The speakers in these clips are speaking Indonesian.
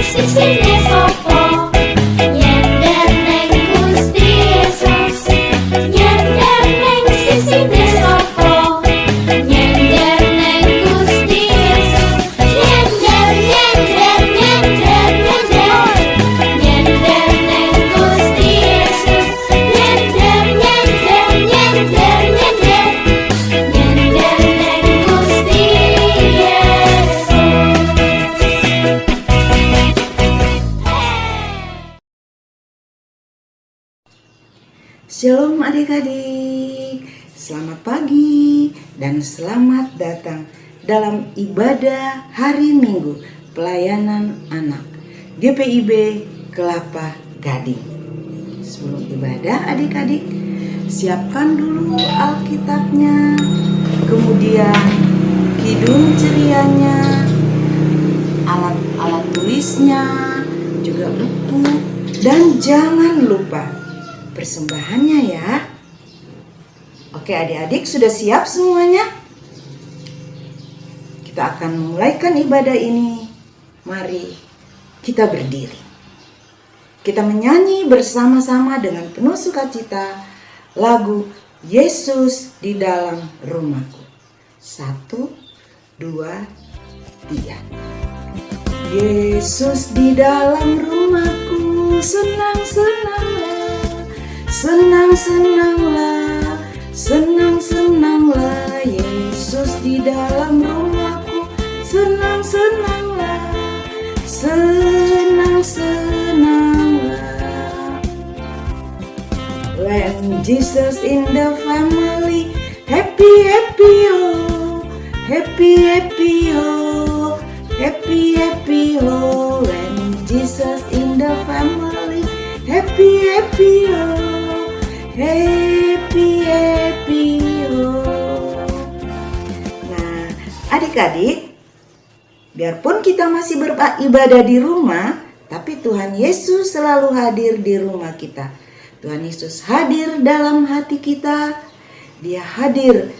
sisine sopo nyender neng Gusti Yesus nyender neng sisine sopo nyender neng Gusti Yesus nyender nyender nyender nyender nyender neng Gusti Yesus nyender nyender nyender nyender nyender neng Gusti Yesus. Shalom adik-adik, selamat pagi dan selamat datang dalam ibadah hari Minggu pelayanan anak GPIB Kelapa Gading. Sebelum ibadah adik-adik, siapkan dulu Alkitabnya, kemudian kidung cerianya, alat-alat tulisnya, juga buku, dan jangan lupa persembahannya ya. Oke adik-adik, sudah siap semuanya? Kita akan memulaikan ibadah ini. Mari kita berdiri. Kita menyanyi bersama-sama dengan penuh sukacita lagu Yesus di dalam rumahku. 1, 2, 3. Yesus di dalam rumahku, senang-senanglah. Senang-senanglah, senang-senanglah, Yesus di dalam rumahku. Senang-senanglah, senang-senanglah. When Jesus in the family, happy, happy, oh, happy, happy, oh, happy, happy, oh. When Jesus in the family, happy, happy, oh. Happy, happy, oh. Nah, adik-adik, biarpun kita masih beribadah di rumah, tapi Tuhan Yesus selalu hadir di rumah kita. Tuhan Yesus hadir dalam hati kita. Dia hadir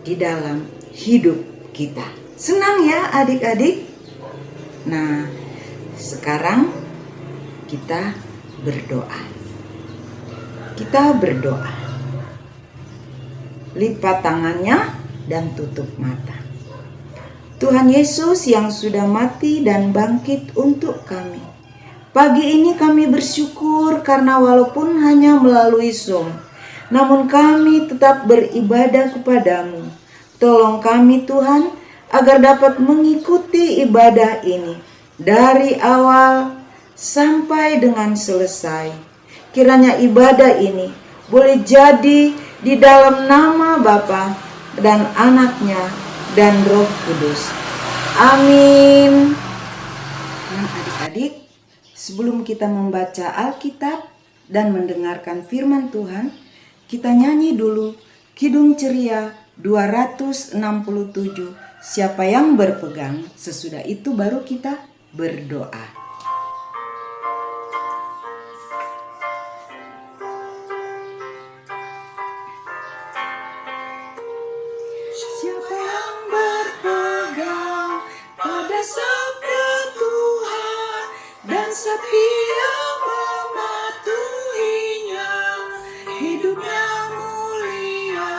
di dalam hidup kita. Senang ya adik-adik? Nah, sekarang kita berdoa. Kita berdoa. Lipat tangannya dan tutup mata. Tuhan Yesus yang sudah mati dan bangkit untuk kami. Pagi ini kami bersyukur karena walaupun hanya melalui Zoom, namun kami tetap beribadah kepadamu. Tolong kami Tuhan agar dapat mengikuti ibadah ini dari awal sampai dengan selesai. Kiranya ibadah ini boleh jadi di dalam nama Bapa dan Anaknya dan Roh Kudus. Amin. Nah adik-adik, sebelum kita membaca Alkitab dan mendengarkan firman Tuhan, kita nyanyi dulu Kidung Ceria 267, Siapa yang berpegang. Sesudah itu baru kita berdoa. Siapa yang berpegang pada sabda Tuhan dan setia mematuhinya, hidupnya mulia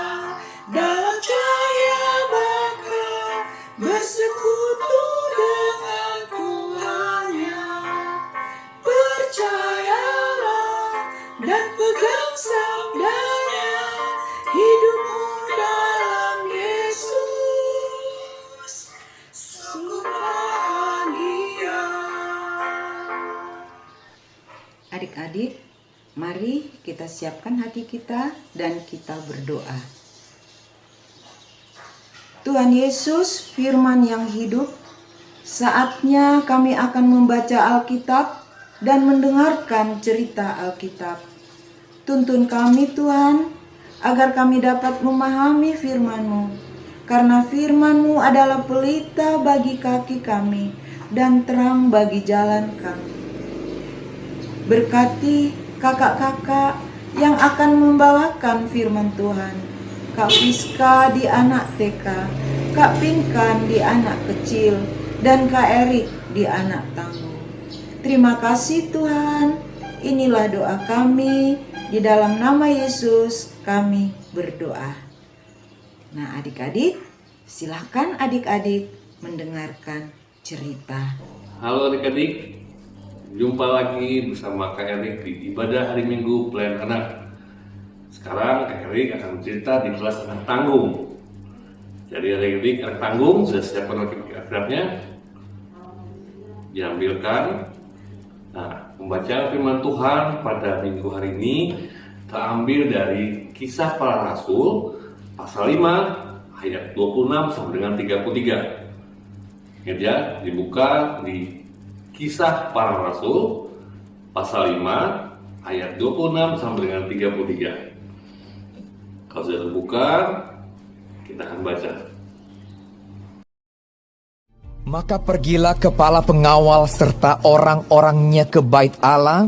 dalam cahaya bakal bersekutu dengan Tuhannya. Percayalah dan pegang sabdanya, hidupmu dalam Yesus sungguh bahagia. Adik-adik, mari kita siapkan hati kita dan kita berdoa. Tuhan Yesus, firman yang hidup, saatnya kami akan membaca Alkitab dan mendengarkan cerita Alkitab. Tuntun kami Tuhan, agar kami dapat memahami firman-Mu, karena firman-Mu adalah pelita bagi kaki kami dan terang bagi jalan kami. Berkati kakak-kakak yang akan membawakan firman Tuhan, Kak Fiska di anak TK, Kak Pinkan di anak kecil, dan Kak Erik di anak tangguh. Terima kasih Tuhan. Inilah doa kami. Di dalam nama Yesus kami berdoa. Nah adik-adik, silakan adik-adik mendengarkan cerita. Halo adik-adik, jumpa lagi bersama Kak Erik di ibadah hari Minggu Pelayan Anak. Sekarang Kak Erik akan bercerita di kelas anak tanggung. Jadi adik-adik anak tanggung sudah siapkan akrabnya, diambilkan. Nah, membaca firman Tuhan pada minggu hari ini terambil dari Kisah Para Rasul pasal 5 ayat 26 sampai dengan 33. Ingat ya, dibuka di Kisah Para Rasul pasal 5 ayat 26 sampai dengan 33. Kalau sudah terbuka, kita akan baca. Maka pergilah kepala pengawal serta orang-orangnya ke bait Allah,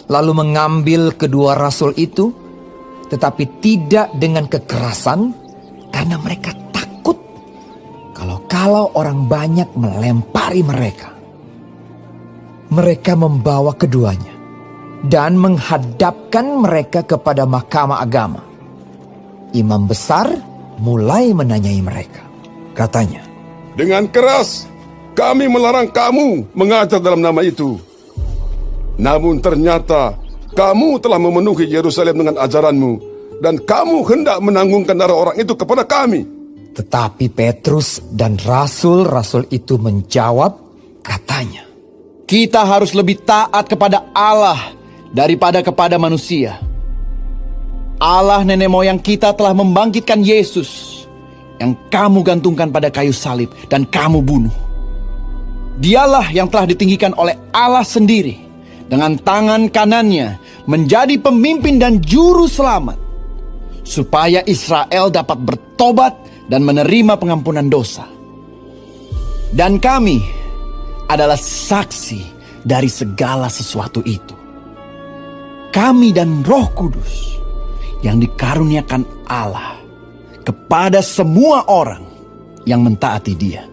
lalu mengambil kedua rasul itu, tetapi tidak dengan kekerasan, karena mereka takut kalau orang banyak melempari mereka. Mereka membawa keduanya dan menghadapkan mereka kepada mahkamah agama. Imam besar mulai menanyai mereka. Katanya, "Dengan keras kami melarang kamu mengajar dalam nama itu. Namun ternyata kamu telah memenuhi Yerusalem dengan ajaranmu, dan kamu hendak menanggungkan darah orang itu kepada kami." Tetapi Petrus dan rasul-rasul itu menjawab, katanya, Kita harus lebih taat kepada Allah daripada kepada manusia. Allah nenek moyang kita telah membangkitkan Yesus yang kamu gantungkan pada kayu salib dan kamu bunuh. Dialah yang telah ditinggikan oleh Allah sendiri dengan tangan kanannya menjadi pemimpin dan juru selamat, supaya Israel dapat bertobat dan menerima pengampunan dosa. Dan kami adalah saksi dari segala sesuatu itu. Kami dan Roh Kudus yang dikaruniakan Allah kepada semua orang yang mentaati Dia.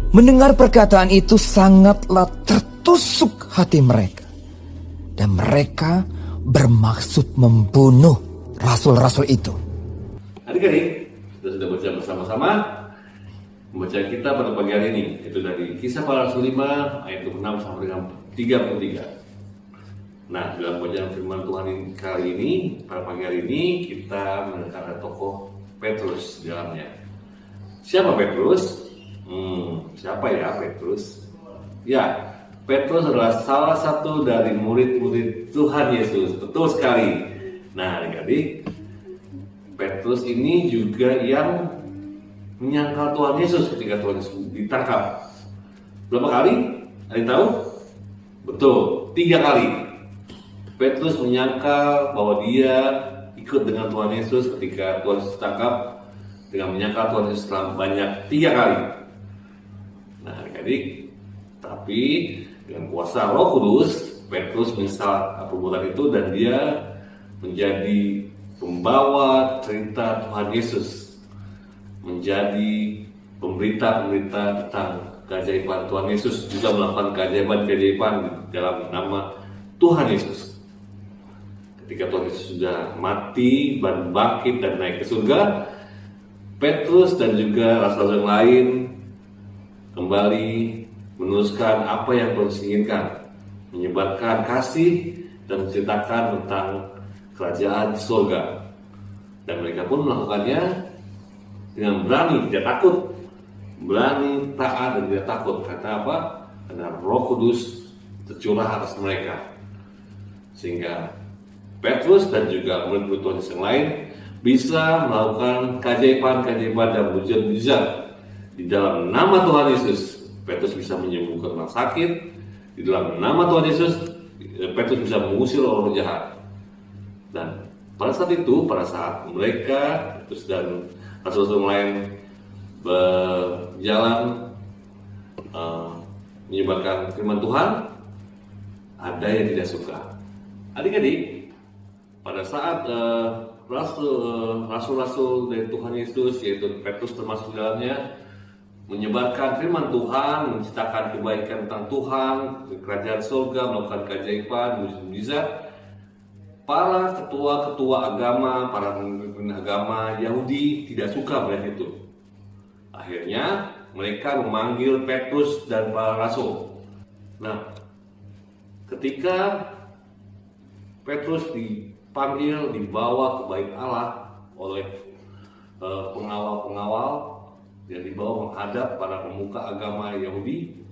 mendengar perkataan itu sangatlah tertusuk hati mereka. Dan mereka bermaksud membunuh rasul-rasul itu. Adik-adik, kita sudah baca bersama-sama membaca kita pada pagi hari ini, itu dari Kisah Para Rasul 5 ayat 26 sampai dengan 33. Nah, dalam bacaan firman Tuhan kali ini, pada pagi hari ini kita mendengar ada tokoh Petrus di dalamnya. Siapa Petrus? Siapa ya Petrus? Ya, Petrus adalah salah satu dari murid-murid Tuhan Yesus. Betul sekali. Nah, adik-adik, Petrus ini juga yang menyangkal Tuhan Yesus ketika Tuhan Yesus ditangkap. Berapa kali? Ada yang tahu? Betul, 3 kali. Petrus menyangkal bahwa dia ikut dengan Tuhan Yesus ketika Tuhan Yesus ditangkap, dengan menyangkal Tuhan Yesus banyak 3 kali. Nah, adik-adik, tapi dengan kuasa Roh Kudus, Petrus menyesal perbuatan itu dan dia menjadi pembawa cerita Tuhan Yesus, menjadi pemberita-pemberita tentang keajaiban Tuhan Yesus, juga melakukan keajaiban-keajaiban dalam nama Tuhan Yesus. Ketika Tuhan Yesus sudah mati dan bangkit dan naik ke surga, Petrus dan juga rasul-rasul yang lain kembali meneruskan apa yang Tuhan inginkan, menyebarkan kasih dan menceritakan tentang kerajaan surga. Dan mereka pun melakukannya dengan berani, tidak takut, berani, taat dan tidak takut. Karena apa? Karena Roh Kudus tercurah atas mereka, sehingga Petrus dan juga murid-murid Tuhan yang lain bisa melakukan keajaiban-keajaiban dan mujizat di dalam nama Tuhan Yesus. Petrus bisa menyembuhkan orang sakit di dalam nama Tuhan Yesus. Petrus bisa mengusir roh jahat. Dan pada saat itu, pada saat mereka Petrus dan rasul-rasul lain berjalan menyebarkan firman Tuhan, ada yang tidak suka. Adik-adik, pada saat rasul-rasul dari Tuhan Yesus, yaitu Petrus termasuk di dalamnya, menyebarkan firman Tuhan, menceritakan kebaikan tentang Tuhan, kerajaan surga, melakukan keajaiban, mujizat. Para ketua-ketua agama, para pemimpin agama Yahudi tidak suka melihat itu. Akhirnya mereka memanggil Petrus dan para rasul. Nah, ketika Petrus dipanggil, dibawa ke bait Allah oleh pengawal-pengawal yang dibawa menghadap para pemuka agama Yahudi,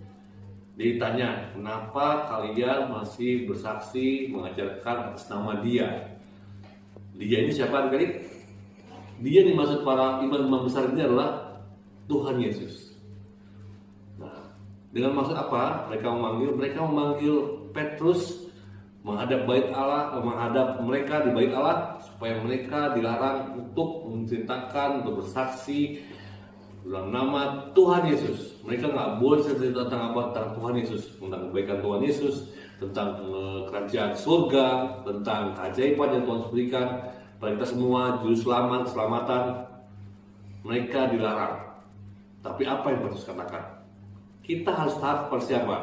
ditanya, kenapa kalian masih bersaksi mengajarkan atas nama dia? Dia ini siapa adik-adik? Dia yang dimaksud para imam-imam besar ini adalah Tuhan Yesus. Nah, dengan maksud apa? Mereka memanggil Petrus menghadap bait Allah, menghadap mereka di bait Allah, supaya mereka dilarang untuk menceritakan, untuk bersaksi dalam nama Tuhan Yesus. Mereka nggak boleh cerita tentang apa, tentang Tuhan Yesus, tentang kebaikan Tuhan Yesus, tentang kerajaan surga, tentang keajaiban yang Tuhan berikan pada kita semua, juru selamat, keselamatan. Mereka dilarang. Tapi apa yang Petrus katakan? Kita harus taat kepada siapa?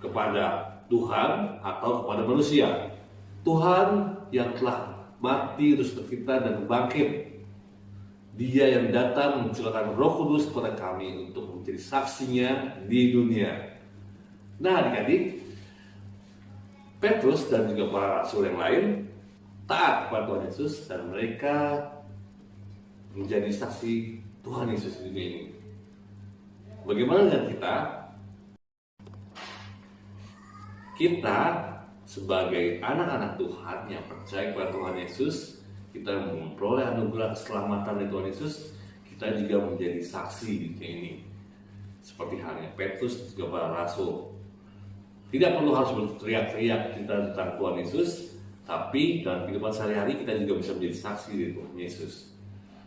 Kepada Tuhan atau kepada manusia? Tuhan yang telah mati terus untuk kita dan bangkit. Dia yang datang mencurahkan Roh Kudus kepada kami untuk menjadi saksinya di dunia. Nah, adik-adik, Petrus dan juga para rasul yang lain taat kepada Tuhan Yesus dan mereka menjadi saksi Tuhan Yesus di dunia ini. Bagaimana dengan kita? Kita sebagai anak-anak Tuhan yang percaya kepada Tuhan Yesus, kita memperoleh anugerah keselamatan dari Tuhan Yesus, kita juga menjadi saksi di dunia ini. Seperti halnya Petrus dan juga para rasul. Tidak perlu harus berteriak-teriak kita tentang Tuhan Yesus, tapi dalam kehidupan sehari-hari kita juga bisa menjadi saksi dari Tuhan Yesus.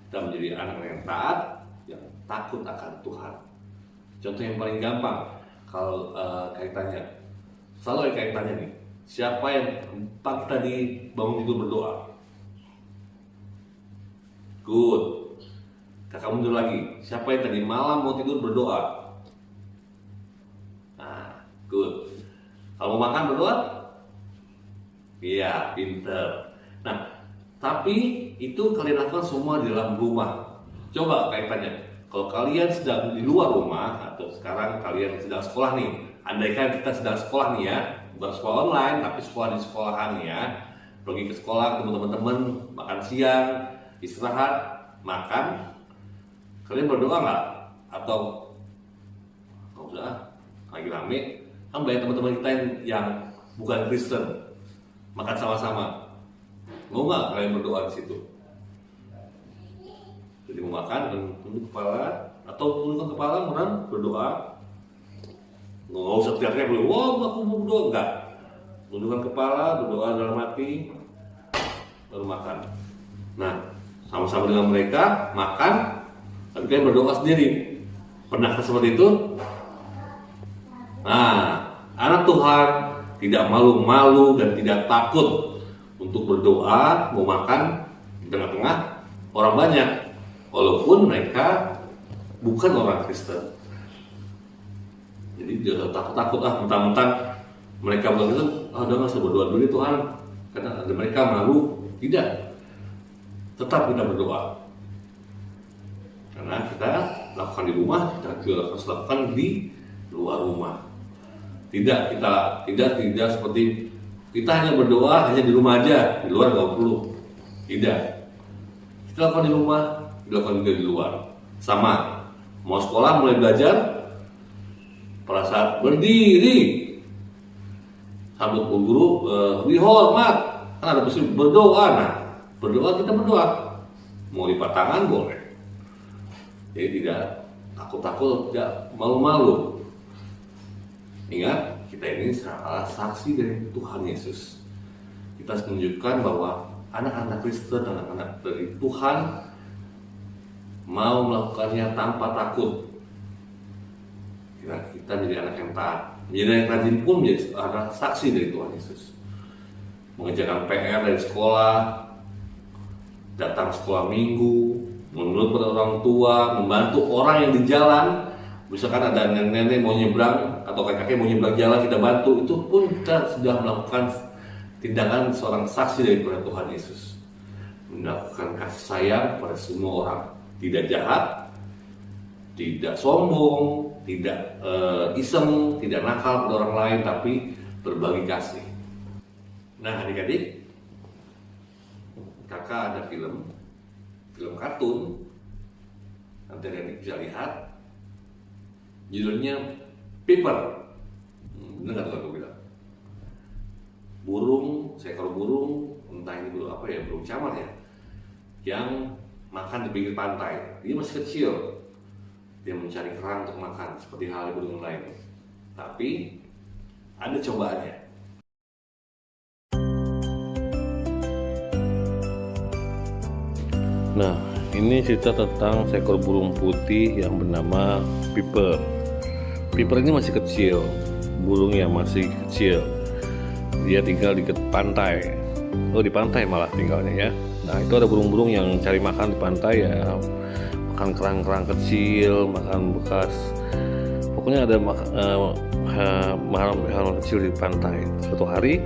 Kita menjadi anak yang taat, yang takut akan Tuhan. Contoh yang paling gampang, kalau kaitannya, selalu ada kaitannya nih. Siapa yang pagi tadi bangun tidur berdoa? Good. Kakak mundur lagi. Siapa yang tadi malam mau tidur berdoa? Nah, good. Kalau mau makan berdoa? Iya, pinter. Nah, tapi itu kalian lakukan semua di dalam rumah. Coba kaitannya. Kalau kalian sedang di luar rumah atau sekarang kalian sedang sekolah nih, andaikan kita sedang sekolah nih ya, bukan sekolah online tapi sekolah di sekolahan ya, pergi ke sekolah ketemu teman-teman, makan siang, istirahat, makan, kalian berdoa nggak? Atau nggak usah, lagi rame, kan banyak teman-teman kita yang bukan Kristen, makan sama-sama, mau nggak kalian berdoa di situ? Jadi mau makan dan tunduk kepala atau tundukkan kepala kemudian berdoa. Nggak usah teriak-teriak, wah aku mau berdoa, enggak. Tundukkan kepala, berdoa dalam hati, baru makan. Nah, sama-sama dengan mereka makan, tapi kalian berdoa sendiri. Pernahkah seperti itu? Nah, anak Tuhan tidak malu-malu dan tidak takut untuk berdoa, mau makan di tengah-tengah orang banyak. Walaupun mereka bukan orang Kristen. Jadi jangan takut-takut mentang-mentang mereka bukan Kristen, udah nggak usah berdoa dulu Tuhan, karena ada mereka malu. Tidak, tetap kita berdoa. Karena kita lakukan di rumah, kita juga harus lakukan di luar rumah. Tidak seperti kita hanya berdoa hanya di rumah aja, di luar nggak perlu. Tidak, kita lakukan di rumah, dilakukan juga di luar. Sama, mau sekolah mulai belajar, pada saat berdiri sambut bu guru, dihormat, kan ada prinsip berdoa. Nah, berdoa kita berdoa, mau lipat tangan boleh. Jadi tidak takut-takut, tidak malu-malu. Ingat, kita ini salah saksi dari Tuhan Yesus. Kita harus menunjukkan bahwa anak-anak Kristen, anak-anak dari Tuhan mau melakukannya tanpa takut. Kita menjadi anak yang taat, menjadi anak yang rajin pun menjadi anak saksi dari Tuhan Yesus. Mengerjakan PR dari sekolah, datang sekolah minggu, menurut pada orang tua, membantu orang yang di jalan. Misalkan ada nenek-nenek mau nyebrang atau kakek-kakek mau nyebrang jalan, kita bantu. Itu pun kita sudah melakukan tindakan seorang saksi daripada Tuhan Yesus. Melakukan kasih sayang pada semua orang, tidak jahat, tidak sombong, tidak iseng, tidak nakal pada orang lain, tapi berbagi kasih. Nah, adik-adik, kakak ada film kartun, nanti adik bisa lihat, judulnya Piper. Bener nggak tuh aku bilang? Burung, seekor burung, entah ini burung apa ya, burung camar ya, yang makan di pinggir pantai. Dia masih kecil, dia mencari kerang untuk makan seperti halnya burung lain. Tapi ada cobaannya. Nah, ini cerita tentang seekor burung putih yang bernama Piper. Piper ini masih kecil, burung yang masih kecil. Dia tinggal di pantai. Oh, di pantai malah tinggalnya ya. Nah, itu ada burung-burung yang cari makan di pantai ya. Makan kerang-kerang kecil, makan bekas. Pokoknya ada hal-hal kecil di pantai. Suatu hari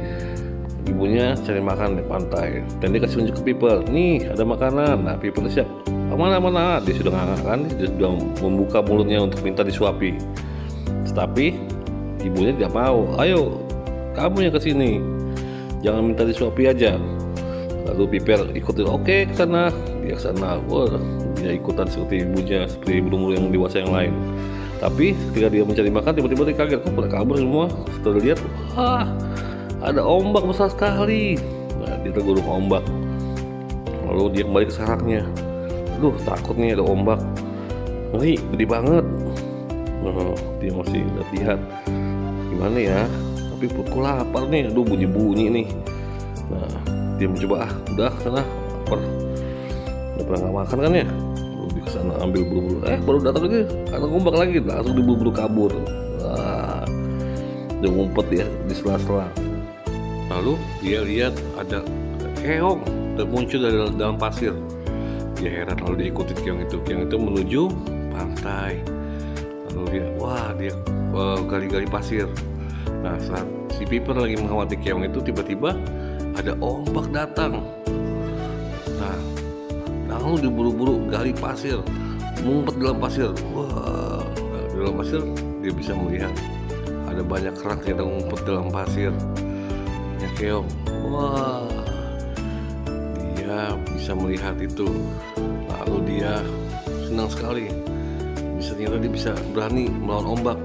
ibunya cari makan di pantai dan dia kasih unjuk ke Piper. Nih, ada makanan. Nah, Piper siap. Mana? Dia sudah ngangkat, dia sudah membuka mulutnya untuk minta disuapi. Tetapi ibunya tidak mau. Ayo, kamu yang kesini, jangan minta disuapi aja. Lalu Piper ikutin, oke ke sana. Dia ke sana. Wah, dia ikutan seperti ibunya, seperti burung-burung yang dewasa yang lain. Tapi ketika dia mencari makan, tiba-tiba dia kaget, kok pada kabur semua. Setelah lihat, wah, ada ombak besar sekali. Nah, dia tergurung ombak. Lalu dia kembali ke sarangnya. Aduh, takut nih ada ombak. Ngeri, gede banget. Nah, dia masih lihat. Gimana ya? Tapi perutku lapar nih. Aduh, bunyi-bunyi nih. Nah, dia mencoba, udah sana lapar. Udah pernah nggak makan kan ya? Lalu dia kesana ambil buru-buru. Baru datang lagi, ada ombak lagi. Langsung diburu-buru kabur. Wah, dia ngumpet ya di sela-sela. Lalu dia lihat ada keong muncul dari dalam pasir. Dia heran, lalu dia ikuti keong itu. Keong itu menuju pantai. Lalu dia gali-gali pasir. Nah, saat si Piper lagi mengamati keong itu, tiba-tiba ada ombak datang. Nah, lalu diburu-buru gali pasir, ngumpet dalam pasir. Wah, di dalam pasir dia bisa melihat ada banyak kerang yang ngumpet dalam pasir. Keong, wah, dia bisa melihat itu. Lalu dia senang sekali. Ternyata dia bisa berani melawan ombak.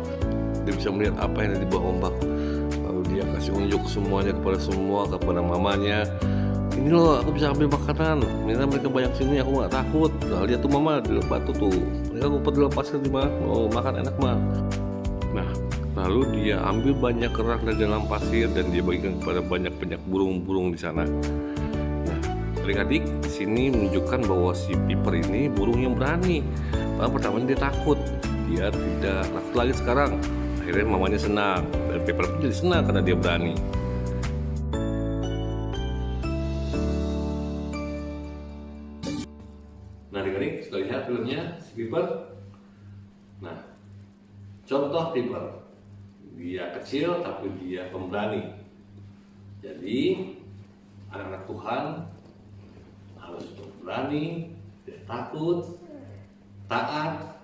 Dia bisa melihat apa yang ada di bawah ombak. Lalu dia kasih unjuk semuanya kepada mamanya. Ini loh, aku bisa ambil makanan. Mereka banyak sini, aku nggak takut. Nah, lihat tuh mama di batu tuh. Mereka ngumpet dalam pasir di mana? Mau makan enak mah. Nah, lalu dia ambil banyak kerang dari dalam pasir dan dia bagikan kepada banyak burung-burung di sana. Nah, adik-adik di sini menunjukkan bahwa si Piper ini burung yang berani. Pertamanya dia takut, dia tidak takut lagi sekarang. Akhirnya mamanya senang dan Piper pun jadi senang karena dia berani. Nah, adik-adik sudah lihat filmnya si Piper. Nah, contoh Piper. Dia kecil tapi dia pemberani. Jadi anak-anak Tuhan harus berani, tidak takut, taat,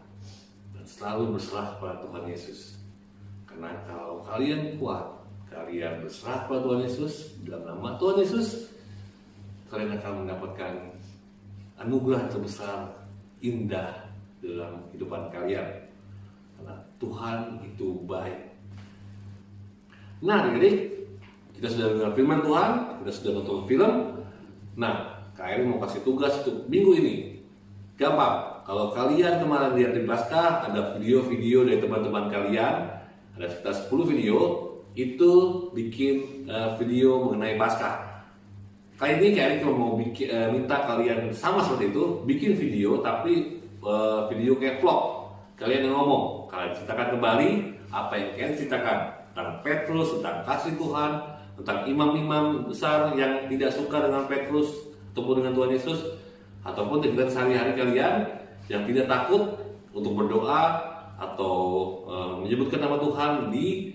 dan selalu berserah pada Tuhan Yesus. Karena kalau kalian kuat, kalian berserah pada Tuhan Yesus, dalam nama Tuhan Yesus, kalian akan mendapatkan anugerah terbesar, indah dalam kehidupan kalian. Karena Tuhan itu baik. Nah, adik-adik, kita sudah dengar firman Tuhan, kita sudah nonton film. Nah, Kak Eri mau kasih tugas untuk minggu ini. Gampang, kalau kalian kemarin lihat di Paskah, ada video-video dari teman-teman kalian, ada sekitar 10 video, itu bikin video mengenai Paskah. Kali ini Kak Eri cuma mau minta kalian sama seperti itu, bikin video, tapi video kayak vlog. Kalian yang ngomong, kalian ceritakan kembali apa yang kalian ceritakan tentang Petrus, tentang kasih Tuhan, tentang imam-imam besar yang tidak suka dengan Petrus ataupun dengan Tuhan Yesus. ataupun kegiatan sehari-hari kalian yang tidak takut untuk berdoa atau menyebutkan nama Tuhan di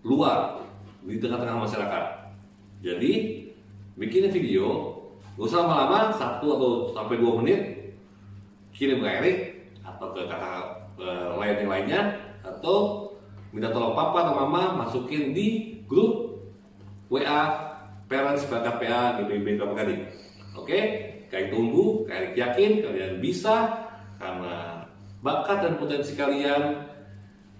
luar, di tengah-tengah masyarakat. Jadi bikin video, gak usah lama-lama, 1 atau sampai 2 menit, kirim ke Erik atau ke kakak lain yang lainnya, atau minta tolong papa atau mama masukin di grup WA Parents PKPA GPIB Kelapa Gading. Oke, Kak tunggu, Kak yakin kalian bisa, karena bakat dan potensi kalian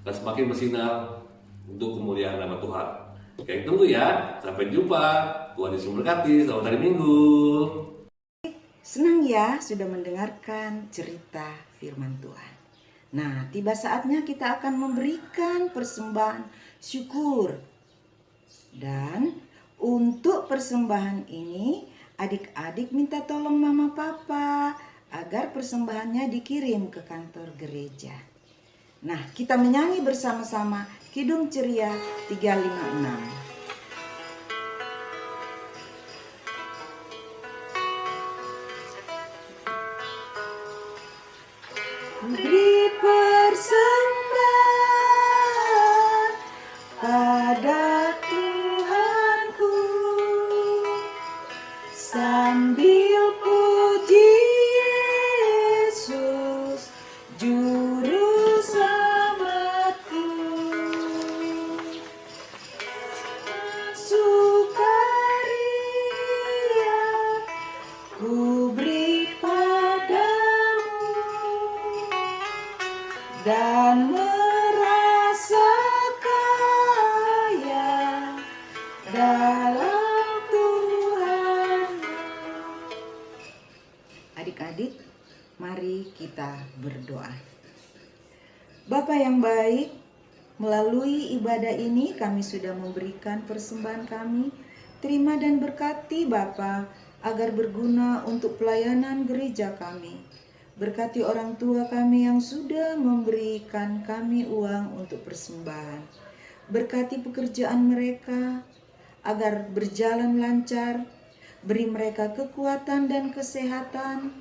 akan semakin bersinar untuk kemuliaan nama Tuhan. Kak tunggu ya, sampai jumpa. Tuhan Yesus memberkati. Selamat hari Minggu. Senang ya sudah mendengarkan cerita firman Tuhan. Nah, tiba saatnya kita akan memberikan persembahan syukur. Dan untuk persembahan ini, adik-adik minta tolong mama papa agar persembahannya dikirim ke kantor gereja. Nah, kita menyanyi bersama-sama Kidung Ceria 356. Beri persembahan pada Tuhanku sambil puji Yesus Juru Selamatku. Sukaria ku beri padamu dan merasa kaya dalam Tuhan. Adik-adik, mari kita berdoa. Bapa yang baik, melalui ibadah ini kami sudah memberikan persembahan kami. Terima dan berkati Bapa agar berguna untuk pelayanan gereja kami. Berkati orang tua kami yang sudah memberikan kami uang untuk persembahan. Berkati pekerjaan mereka agar berjalan lancar. Beri mereka kekuatan dan kesehatan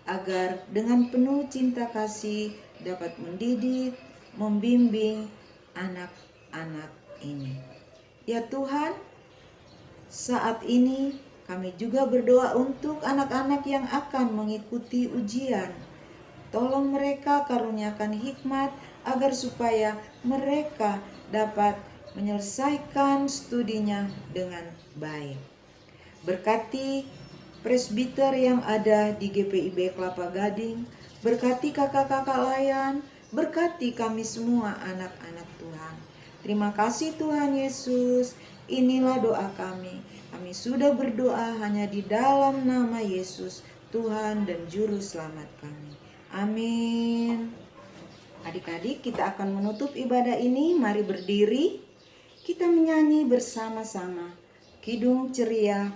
agar dengan penuh cinta kasih dapat mendidik, membimbing anak-anak ini. Ya Tuhan, saat ini kami juga berdoa untuk anak-anak yang akan mengikuti ujian. Tolong mereka karuniakan hikmat agar supaya mereka dapat menyelesaikan studinya dengan baik. Berkati presbiter yang ada di GPIB Kelapa Gading, berkati kakak-kakak layan, berkati kami semua anak-anak Tuhan. Terima kasih Tuhan Yesus, inilah doa kami. Kami sudah berdoa hanya di dalam nama Yesus, Tuhan dan Juru Selamat kami. Amin. Adik-adik, kita akan menutup ibadah ini. Mari berdiri. Kita menyanyi bersama-sama Kidung Ceria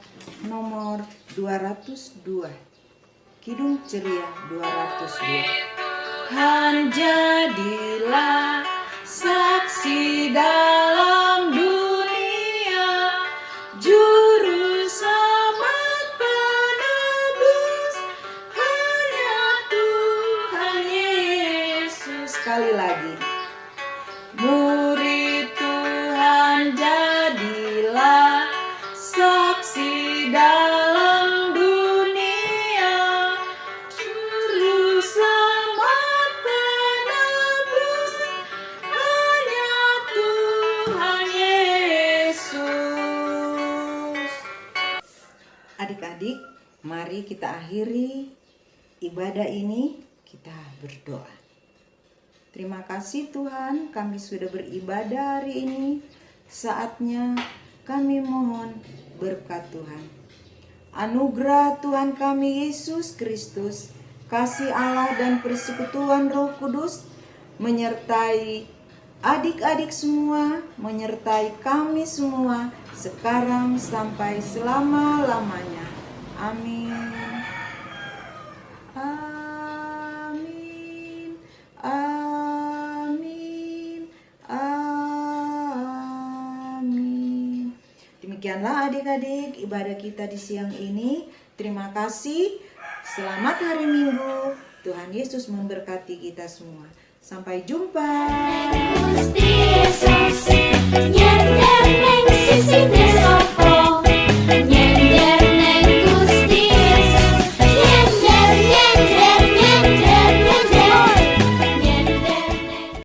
nomor 202. Kidung Ceria 202. Tuhan jadilah saksi dalam dunia, Juru Selamat penebus, hanya Tuhan Yesus. Sekali lagi. Murid Tuhan jadilah saksi dalam dunia, Juru Selamat penebus, hanya Tuhan Yesus. Adik-adik, mari kita akhiri ibadah ini, kita berdoa. Terima kasih Tuhan, kami sudah beribadah hari ini. Saatnya kami mohon berkat Tuhan. Anugerah Tuhan kami Yesus Kristus, kasih Allah dan persekutuan Roh Kudus menyertai adik-adik semua, menyertai kami semua sekarang sampai selama-lamanya. Amin. Amin. Amin. Amin. Demikianlah adik-adik ibadah kita di siang ini. Terima kasih. Selamat hari Minggu. Tuhan Yesus memberkati kita semua. Sampai jumpa. Gusti Yesus.